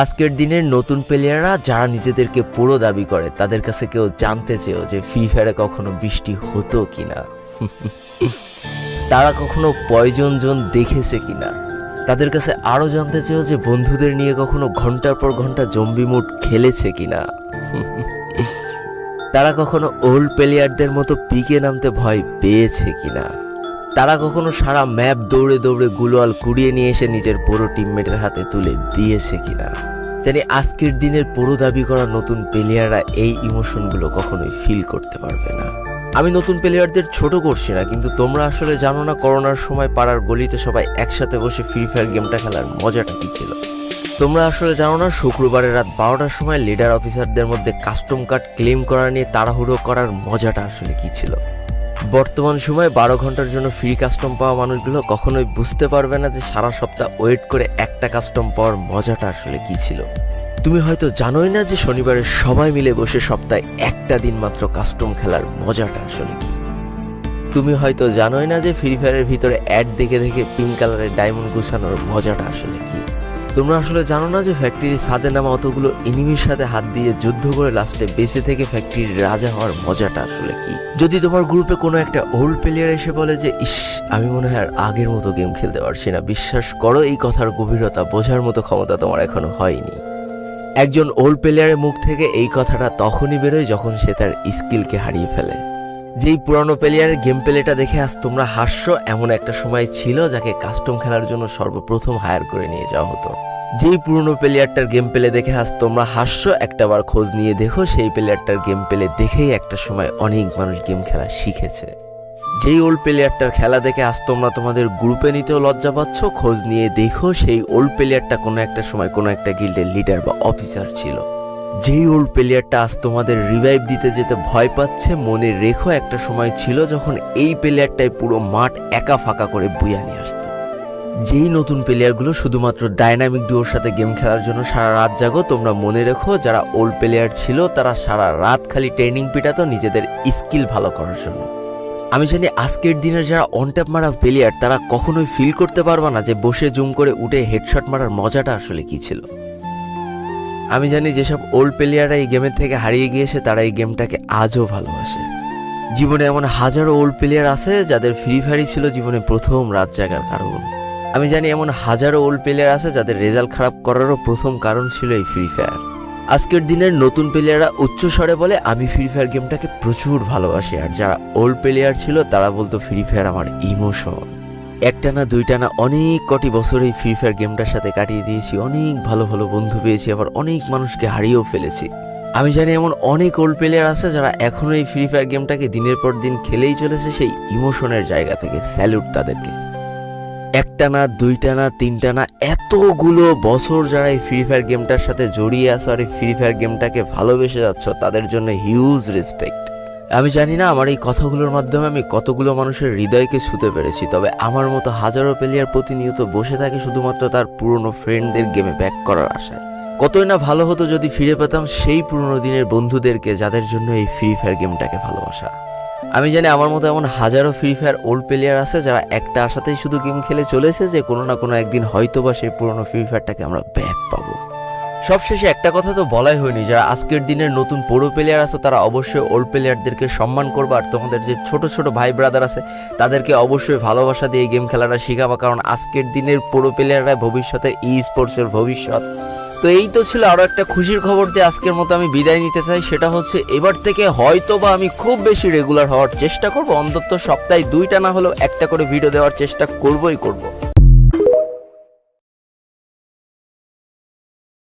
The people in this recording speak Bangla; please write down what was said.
আজকের দিনের নতুন প্লেয়াররা যারা নিজেদেরকে পুরো দাবি করে তাদের কাছে কেউ জানতে চেয়েও যে ফ্রি ফায়ারে কখনো বৃষ্টি হতো কিনা, তারা কখনো পয়জন জোন দেখেছে কিনা, তাদের কাছে আরও জানতে চেয়েও যে বন্ধুদের নিয়ে কখনো ঘন্টার পর ঘন্টা জম্বি মুড খেলেছে কিনা, তারা কখনো ওল্ড প্লেয়ারদের মতো পিকে নামতে ভয় পেয়েছে কিনা, তারা কখনো সারা ম্যাপ দৌড়ে দৌড়ে গুলোয়াল কুড়িয়ে নিয়ে এসে নিজের পুরো টিমমেটের হাতে তুলে দিয়েছে কিনা। জানি আজকের দিনের পুরো দাবি করা নতুন প্লেয়াররা এই ইমোশনগুলো কখনোই ফিল করতে পারবে না। আমি নতুন প্লেয়ারদের ছোট করছি না, কিন্তু তোমরা আসলে জানো না করোনার সময় পাড়ার গলিতে সবাই একসাথে বসে ফ্রি ফায়ার গেমটা খেলার মজাটা কী ছিল। তোমরা আসলে জানো না শুক্রবারের রাত 12টার সময় লিডার অফিসারদের মধ্যে কাস্টম কার্ড ক্লেম করা নিয়ে তাড়াহুড়ো করার মজাটা আসলে কী ছিল। বর্তমান সময়ে 12 ঘন্টার জন্য ফ্রি কাস্টম পাওয়া মানুষগুলো কখনোই বুঝতে পারবে না যে সারা সপ্তাহ ওয়েট করে একটা কাস্টম পাওয়ার মজাটা আসলে কী ছিল। তুমি হয়তো জানোই না যে শনিবারে সবাই মিলে বসে সপ্তাহে একটা দিন মাত্র কাস্টম খেলার মজাটা আসলে কি। তুমি হয়তো জানোই না যে ফ্রি ফায়ারের ভিতরে অ্যাড দেখে দেখে পিঙ্ক কালারের ডায়মন্ড গুছানোর মজাটা আসলে কি। তোমরা আসলে জানো না যে ফ্যাক্টরির ছাদে নামা অতগুলো এনিমির সাথে হাত দিয়ে যুদ্ধ করে লাস্টে বেঁচে থেকে ফ্যাক্টরির রাজা হওয়ার মজাটা আসলে কি। যদি তোমার গ্রুপে কোনো একটা ওল্ড প্লেয়ার এসে বলে যে ইস আমি মনে হয় আর আগের মতো গেম খেলতে পারছি না, বিশ্বাস করো এই কথার গভীরতা বোঝার মতো ক্ষমতা তোমার এখনো হয়নি। একজন ওল্ড প্লেয়ারের মুখ থেকে এই কথাটা তখনই বেরোয় যখন সে তার স্কিলকে হারিয়ে ফেলে। যেই পুরানো প্লেয়ারের গেম প্লেটা দেখে আজ তোমরা হাসছো, এমন একটা সময় ছিল যাকে কাস্টম খেলার জন্য সর্বপ্রথম হায়ার করে নিয়ে যাওয়া হতো। যেই পুরনো প্লেয়ারটার গেম প্লে দেখে আজ তোমরা হাসছো, একটাবার খোঁজ নিয়ে দেখো সেই প্লেয়ারটার গেম প্লে দেখেই একটা সময় অনেক মানুষ গেম খেলা শিখেছে। যেই ওল্ড প্লেয়ারটার খেলা দেখে আজ তোমরা তোমাদের গ্রুপে নিতেও লজ্জা পাচ্ছ, খোঁজ নিয়ে দেখো সেই ওল্ড প্লেয়ারটা কোনো একটা সময় কোনো একটা গিল্ডের লিডার বা অফিসার ছিল। যেই ওল্ড প্লেয়ারটা আজ তোমাদের রিভাইভ দিতে যেতে ভয় পাচ্ছে, মনে রেখো একটা সময় ছিল যখন এই প্লেয়ারটাই পুরো মাঠ একা ফাঁকা করে বুয়া নিয়ে আসতো। যেই নতুন প্লেয়ারগুলো শুধুমাত্র ডাইনামিক ডুয়োর সাথে গেম খেলার জন্য সারা রাত জাগো, তোমরা মনে রেখো যারা ওল্ড প্লেয়ার ছিল তারা সারা রাত খালি ট্রেনিং পিটাতো নিজেদের স্কিল ভালো করার জন্য। আমি জানি আজকের দিনের যারা অনট্যাপ মারা প্লেয়ার তারা কখনোই ফিল করতে পারবা না যে বসে জুম করে উঠে হেডশট মারার মজাটা আসলে কি ছিল। আমি জানি যেসব ওল্ড প্লেয়াররা এই গেমের থেকে হারিয়ে গিয়েছে তারা এই গেমটাকে আজও ভালোবাসে। জীবনে এমন হাজারো ওল্ড প্লেয়ার আছে যাদের ফ্রি ফায়ারই ছিল জীবনে প্রথম রাত জাগার কারণ। আমি জানি এমন হাজারো ওল্ড প্লেয়ার আছে যাদের রেজাল্ট খারাপ করারও প্রথম কারণ ছিল এই ফ্রি ফায়ার। আজকের দিনের নতুন প্লেয়াররা উচ্চস্বরে বলে আমি ফ্রি ফায়ার গেমটাকে প্রচুর ভালোবাসি, আর যারা ওল্ড প্লেয়ার ছিল তারা বলতো ফ্রি ফায়ার আমার ইমোশন। একটা না দুইটা না অনেক কটি বছর এই ফ্রি ফায়ার গেমটার সাথে কাটিয়ে দিয়েছি, অনেক ভালো ভালো বন্ধু পেয়েছি, আবার অনেক মানুষকে হারিয়েও ফেলেছি। আমি জানি এমন অনেক ওল্ড প্লেয়ার আছে যারা এখনো এই ফ্রি ফায়ার গেমটাকে দিনের পর দিন খেলেই চলেছে সেই ইমোশনের জায়গা থেকে। স্যালুট তাদেরকে। একটা না দুইটা না তিনটা না এতগুলো বছর যারা এই ফ্রি ফায়ার গেমটার সাথে জড়িয়ে আছো আর এই ফ্রি ফায়ার গেমটাকে ভালোবেসে যাচ্ছ, তাদের জন্য হিউজ রেসপেক্ট। আমি জানি না আমার এই কথাগুলোর মাধ্যমে আমি কতগুলো মানুষের হৃদয়কে ছুঁতে পেরেছি, তবে আমার মতো হাজারো প্লেয়ার প্রতিনিয়ত বসে থাকে শুধুমাত্র তার পুরনো ফ্রেন্ডদের গেমে ব্যাক করার আশায়। কতই না ভালো হতো যদি ফিরে পেতাম সেই পুরনো দিনের বন্ধুদেরকে যাদের জন্য এই ফ্রি ফায়ার গেমটাকে ভালোবাসা। আমি জানি আমার মতো এমন হাজারো ফ্রি ফায়ার ওল্ড প্লেয়ার আছে যারা একটা আশাতেই শুধু গেম খেলে চলেছে যে কোনো না কোনো একদিন হয়তো বা সেই পুরনো ফ্রি ফায়ারটাকে আমরা ব্যাক পাবো। সবশেষে একটা কথা তো বলাই হয়নি, যারা আজকের দিনের নতুন পুরো প্লেয়ার আছে তারা অবশ্যই ওল্ড প্লেয়ারদেরকে সম্মান করবা, আর তোমাদের যে ছোট ছোট ভাই ব্রাদার আছে তাদেরকে অবশ্যই ভালোবাসা দিয়ে গেম খেলাটা শেখাবা, কারণ আজকের দিনের পুরো প্লেয়াররা ভবিষ্যতে ই স্পোর্টসের ভবিষ্যৎ। তো এই তো ছিল আরও একটা খুশির খবর দিয়ে আজকের মতো আমি বিদায় নিতে চাই। সেটা হচ্ছে এবার থেকে হয়তো বা আমি খুব বেশি রেগুলার হওয়ার চেষ্টা করব, অন্তত সপ্তাহে 2টা না হলেও একটা করে ভিডিও দেওয়ার চেষ্টা করবই করব।